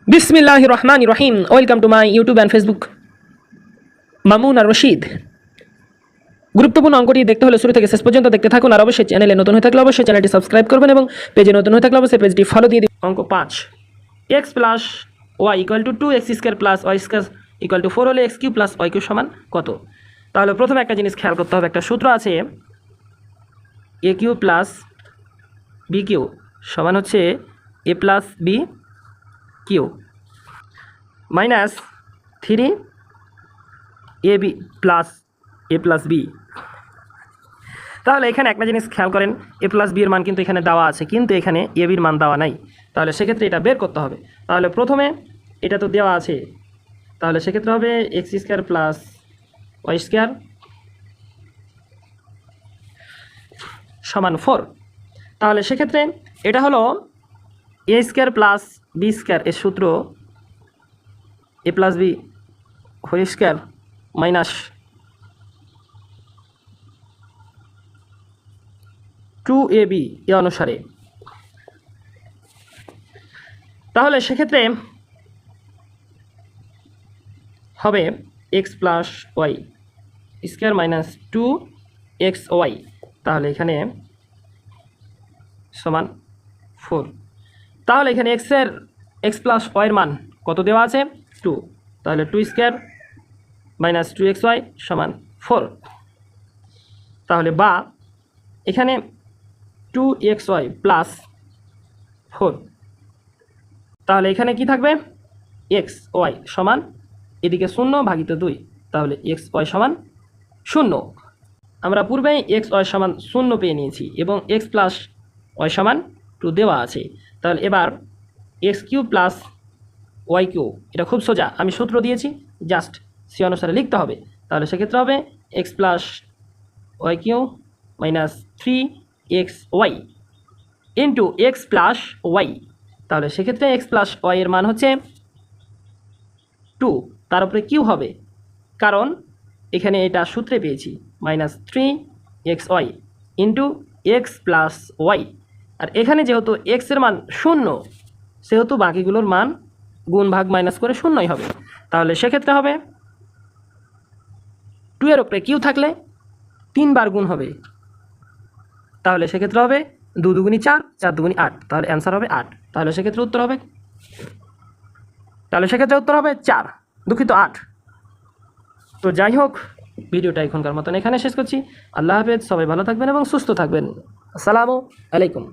বিসমিল্লাহির রহমানির রহিম। Welcome to my YouTube and Facebook Mamun আর রশিদ। গুরুত্বপূর্ণ অঙ্কটি দেখতে হলে শুরু থেকে শেষ পর্যন্ত দেখতে থাকুন। আর অবশ্যই চ্যানেলে নতুন হয়ে থাকলে অবশ্যই চ্যানেলটি সাবস্ক্রাইব করবেন এবং পেজে নতুন হয়ে থাকলে অবশ্যই পেজটি ফলো দিয়ে দিন। অঙ্ক 5, x plus y equal to 2x square plus y square equal to 4 হলে x cube plus y cube সমান কত? তাহলে প্রথমে একটা জিনিস খেয়াল করতে হবে, একটা সূত্র আছে এ কিউ প্লাস বি কিউ সমান হচ্ছে এ plus B Q minus 3 A B plus A plus B. তাহলে এখানে একটা জিনিস খেয়াল করেন, এ প্লাস বি এর মান কিন্তু এখানে দেওয়া আছে, কিন্তু এখানে এ বির মান দেওয়া নাই। তাহলে সেক্ষেত্রে এটা বের করতে হবে। তাহলে প্রথমে এটা তো দেওয়া আছে, তাহলে সেক্ষেত্রে হবে x square plus y square সমান 4। তাহলে সেক্ষেত্রে এটা হলো A square plus B square এর সূত্র A plus B whole square minus 2ab এ অনুসারে। তাহলে সেক্ষেত্রে হবে x plus y square minus 2xy। তাহলে এখানে সমান 4। তাহলে এখানে এক্স প্লাস ওয়াইয়ের মান কত দেওয়া আছে? 2। তাহলে 2 স্কোয়ার মাইনাস 2xy সমান 4। তাহলে বা এখানে 2xy প্লাস 4। তাহলে এখানে কি থাকবে? এক্স ওয়াই সমান এদিকে 0 ভাগিত 2। তাহলে এক্স ওয়াই সমান 0। আমরা পূর্বেই এক্স ওয়াই সমান 0 পেয়ে নিয়েছি এবং এক্স প্লাস ওয়াই সমান 2 দেওয়া আছে। তাহলে এবার x cube plus y cube, এটা খুব সোজা, আমি সূত্র দিয়েছি, জাস্ট সে অনুসারে লিখতে হবে। তাহলে সেক্ষেত্রে হবে x plus y cube minus 3xy into x plus y. তাহলে সেক্ষেত্রে এক্স প্লাস ওয়াই এর মান হচ্ছে 2, তার উপরে কিউ হবে, কারণ এখানে এটা সূত্রে পেয়েছি minus 3xy into x plus y. আর এখানে যেহেতু এক্সের মান 0, সেহেতু বাকিগুলোর মান গুণ ভাগ মাইনাস করে 0ই হবে। তাহলে সেক্ষেত্রে হবে 2 এর উপরে কিউ থাকলে 3 বার গুণ হবে। তাহলে সেক্ষেত্রে হবে 2 দুগুণি 4, 4 দুগুণি 8। তাহলে অ্যান্সার হবে 8। তাহলে সেক্ষেত্রে উত্তর হবে 4, দুঃখিত 8। তো যাই হোক, ভিডিওটা এখনকার মতন এখানে শেষ করছি। আল্লাহ হাফেজ, সবাই ভালো থাকবেন এবং সুস্থ থাকবেন। আসসালামু আলাইকুম।